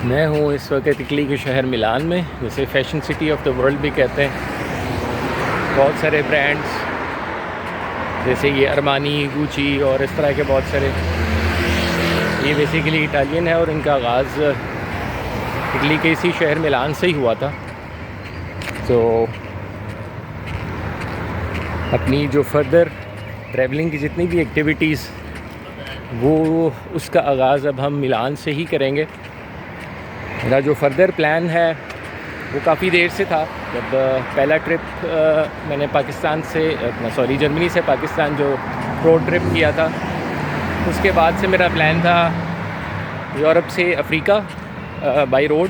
मैं हूँ इस वक्त इटली के शहर मिलान में, जिसे fashion city of the world भी कहते हैं। बहुत सारे ब्रांड्स जैसे ये अरमानी, गुची और इस तरह के बहुत सारे, ये बेसिकली इटालियन है और इनका आगाज़ इटली के इसी शहर मिलान से ही हुआ था। तो अपनी जो फर्दर ट्रैवलिंग की जितनी भी एक्टिविटीज़ वो उसका आगाज़ अब हम मिलान से ही करेंगे। मेरा जो फर्दर प्लान है वो काफ़ी देर से था। जब पहला ट्रिप मैंने पाकिस्तान से जर्मनी से पाकिस्तान जो रोड ट्रिप किया था, उसके बाद से मेरा प्लान था यूरोप से अफ्रीका बाई रोड,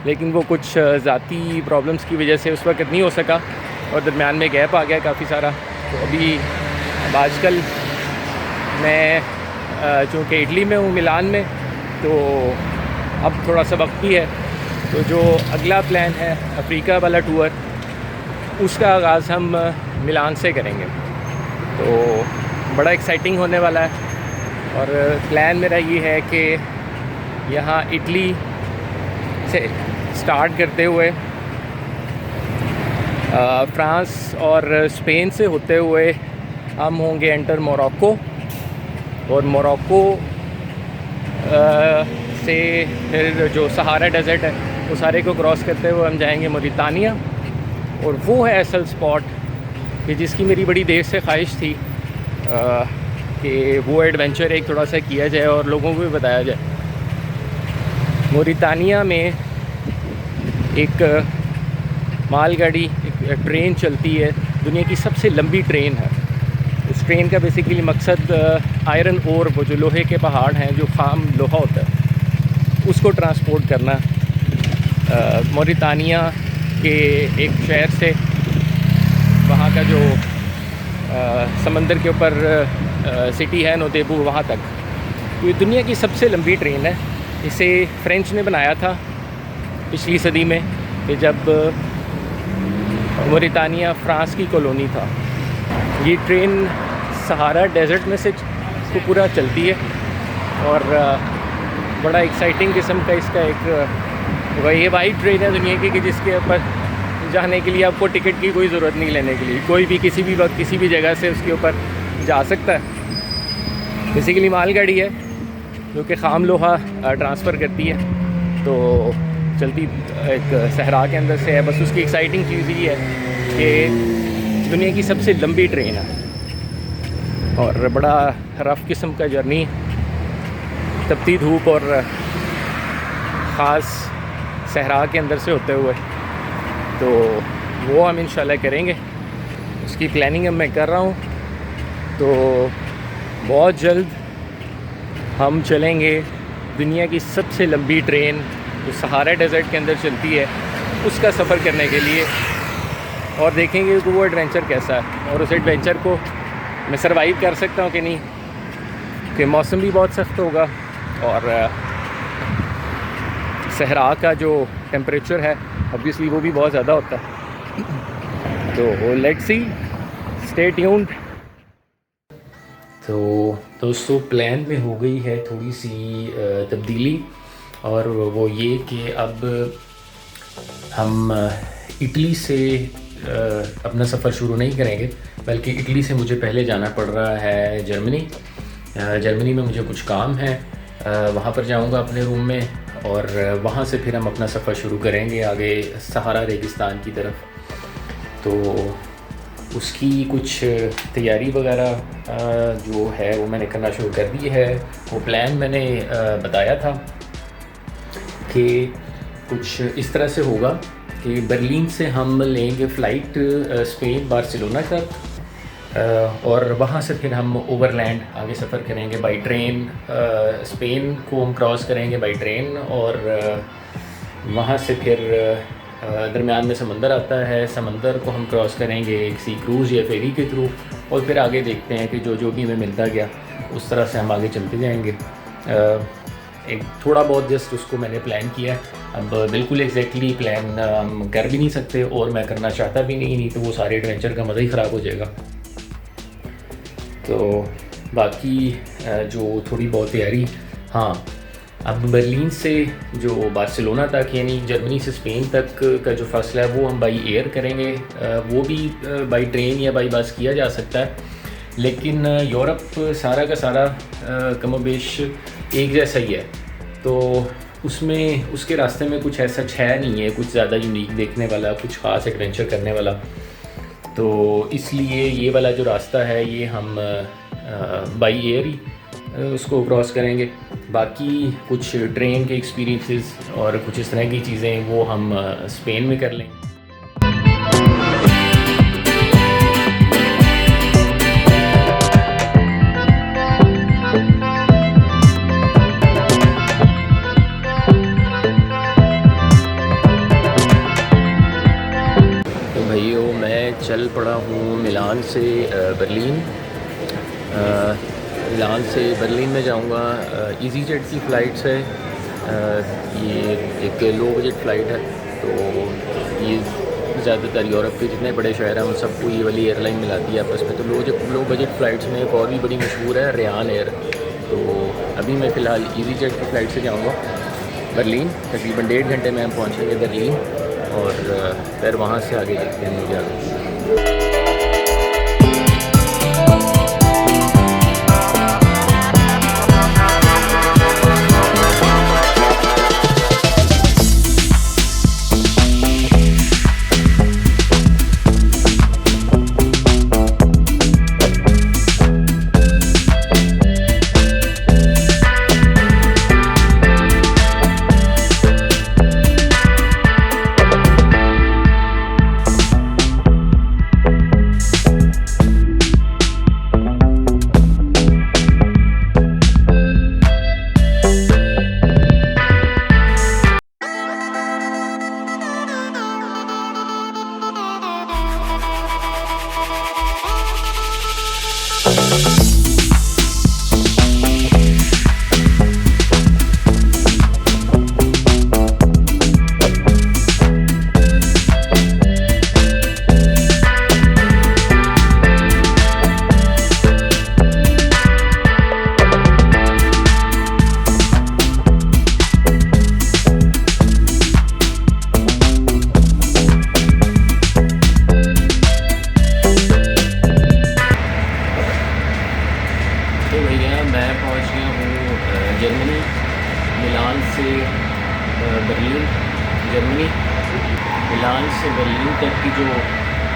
लेकिन वो कुछ ज़ाती प्रॉब्लम्स की वजह से उस वक्त नहीं हो सका और दरमियान में गैप आ गया काफ़ी सारा। तो अभी अब आजकल मैं चूँकि इटली में हूँ, मिलान में, तो अब थोड़ा सा वक्त भी है। तो जो अगला प्लान है अफ्रीका वाला टूर, उसका आगाज़ हम मिलान से करेंगे। तो बड़ा एक्साइटिंग होने वाला है और प्लान मेरा ये है कि यहाँ इटली से स्टार्ट करते हुए फ्रांस और स्पेन से होते हुए हम होंगे एंटर मोरक्को, और मोरक्को से फिर जो सहारा डेज़र्ट है वो सारे को क्रॉस करते हुए हम जाएंगे मोरितानिया। और वो है असल स्पॉट कि जिसकी मेरी बड़ी देर से ख्वाहिश थी कि वो एडवेंचर एक थोड़ा सा किया जाए और लोगों को भी बताया जाए। मोरितानिया में एक मालगाड़ी, एक ट्रेन चलती है, दुनिया की सबसे लंबी ट्रेन है। उस ट्रेन का बेसिकली मकसद आयरन ओर, वो जो लोहे के पहाड़ हैं, जो खाम लोहा होता है, उसको ट्रांसपोर्ट करना मोरितानिया के एक शहर से वहाँ का जो समंदर के ऊपर सिटी है नोतेबू, वहाँ तक। तो ये दुनिया की सबसे लंबी ट्रेन है। इसे फ्रेंच ने बनाया था पिछली सदी में, कि जब मोरितानिया फ्रांस की कॉलोनी था। ये ट्रेन सहारा डेज़र्ट में से को पूरा चलती है और बड़ा एक्साइटिंग किस्म का इसका एक वही वाइड ट्रेन है दुनिया की, कि जिसके ऊपर जाने के लिए आपको टिकट की कोई ज़रूरत नहीं लेने के लिए, कोई भी किसी भी वक्त किसी भी जगह से उसके ऊपर जा सकता है। बेसिकली मालगाड़ी है जो कि खाम लोहा ट्रांसफ़र करती है। तो चलती एक सहरा के अंदर से है। बस उसकी एक्साइटिंग चीज़ ये है कि दुनिया की सबसे लंबी ट्रेन है और बड़ा रफ़ किस्म का जर्नी, तपती धूप और ख़ास सहरा के अंदर से होते हुए। तो वो हम इंशाल्लाह करेंगे, उसकी प्लानिंग अब मैं कर रहा हूँ। तो बहुत जल्द हम चलेंगे दुनिया की सबसे लंबी ट्रेन जो सहारा डेज़र्ट के अंदर चलती है, उसका सफ़र करने के लिए, और देखेंगे कि वो एडवेंचर कैसा है और उस एडवेंचर को मैं सर्वाइव कर सकता हूँ कि नहीं, कि मौसम भी बहुत सख्त होगा और सहरा का जो टेम्परेचर है ऑब्वियसली वो भी बहुत ज़्यादा होता है। तो लेट्स सी, स्टे ट्यून्ड। तो दोस्तों, प्लान में हो गई है थोड़ी सी तब्दीली, और वो ये कि अब हम इटली से अपना सफ़र शुरू नहीं करेंगे, बल्कि इटली से मुझे पहले जाना पड़ रहा है जर्मनी। जर्मनी में मुझे कुछ काम है, वहाँ पर जाऊँगा अपने रूम में, और वहाँ से फिर हम अपना सफ़र शुरू करेंगे आगे सहारा रेगिस्तान की तरफ। तो उसकी कुछ तैयारी वगैरह जो है वो मैंने करना शुरू कर दी है। वो प्लान मैंने बताया था कि कुछ इस तरह से होगा कि बर्लिन से हम लेंगे फ़्लाइट स्पेन बार्सिलोना तक, और वहाँ से फिर हम ओवरलैंड आगे सफ़र करेंगे बाई ट्रेन। स्पेन को हम क्रॉस करेंगे बाई ट्रेन, और वहाँ से फिर दरमियान में समंदर आता है, समंदर को हम क्रॉस करेंगे एक सी क्रूज़ या फेरी के थ्रू, और फिर आगे देखते हैं कि जो जो भी हमें मिलता गया उस तरह से हम आगे चलते जाएंगे। एक थोड़ा बहुत जस्ट उसको मैंने प्लान किया है। अब बिल्कुल एग्जैक्टली प्लान हम कर भी नहीं सकते, और मैं करना चाहता भी नहीं तो वो सारे एडवेंचर का मज़ा ही ख़राब हो जाएगा। तो बाकी जो थोड़ी बहुत तैयारी, हाँ अब बर्लिन से जो बार्सिलोना तक यानी जर्मनी से स्पेन तक का जो फासला है वो हम बाई एयर करेंगे। वो भी बाई ट्रेन या बाई बस किया जा सकता है, लेकिन यूरोप सारा का सारा कमोबेश एक जैसा ही है, तो उसमें उसके रास्ते में कुछ ऐसा है नहीं है कुछ ज़्यादा यूनिक देखने वाला, कुछ ख़ास एडवेंचर करने वाला। तो इसलिए ये वाला जो रास्ता है ये हम बाई एयर ही उसको क्रॉस करेंगे। बाकी कुछ ट्रेन के एक्सपीरियंसेस और कुछ इस तरह की चीज़ें वो हम स्पेन में कर लेंगे। तो भाइयों मैं चल पड़ा हूँ मिलान से बर्लिन। मिलान से बर्लिन में जाऊंगा। ईज़ी जेट की फ़्लाइट्स है। ये एक लो बजट फ़्लाइट है, तो ये ज़्यादातर यूरोप के जितने बड़े शहर हैं उन सबको ये वाली एयरलाइन मिलाती है आपस में। तो लो बजट फ़्लाइट्स में एक और भी बड़ी मशहूर है रियान एयर। तो अभी मैं फ़िलहाल ईज़ी जेट की फ़्लाइट से जाऊँगा बर्लिन। तकरीबन 1.5 घंटे में हम पहुँचेंगे बर्लिन और फिर वहाँ से आगे देखते हैं मुझे आगे। मैं पहुंच गया हूँ जर्मनी। मिलान से बर्लिन जर्मनी। मिलान से बर्लिन तक की जो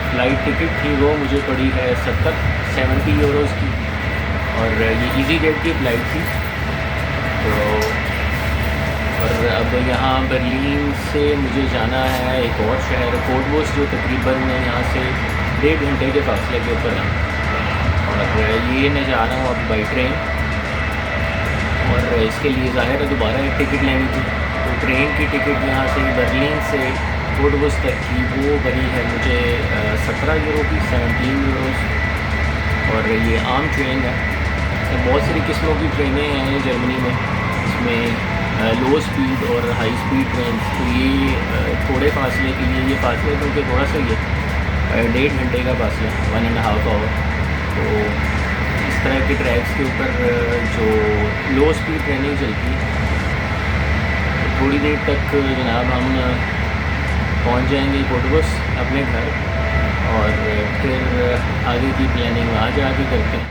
फ़्लाइट टिकट थी वो मुझे पड़ी है 70 यूरोज़ की, और ये ईज़ी जेट की फ़्लाइट थी। तो और अब यहाँ बर्लिन से मुझे जाना है एक और शहर कोटबोस, जो तकरीबन यहाँ से 1.5 घंटे के फासले के ऊपर है। और ये मैं जा रहा हूँ अब बाई ट्रेन, और इसके लिए ज़ाहिर है दोबारा एक टिकट लेनी थी। तो ट्रेन की टिकट यहाँ से बर्लिन से कोटबोस तक की वो बनी है मुझे 17 यूरो की, 17 यूरोज़। और ये आम ट्रेन है। तो बहुत सारी किस्मों की ट्रेनें हैं जर्मनी में, इसमें लो स्पीड और हाई स्पीड ट्रेन। तो ये थोड़े फासले के लिए, ये फासले क्योंकि थोड़ा सा ही है, 1.5 घंटे का फासला, 1.5 आवर। तो इस तरह के ट्रैक्स के ऊपर जो लो स्पीड ट्रेनें चलती हैं, तो थोड़ी देर तक जनाब हम पहुंच जाएंगे कोटबोस अपने घर, और फिर आगे की प्लानिंग वहाँ जाके करते हैं।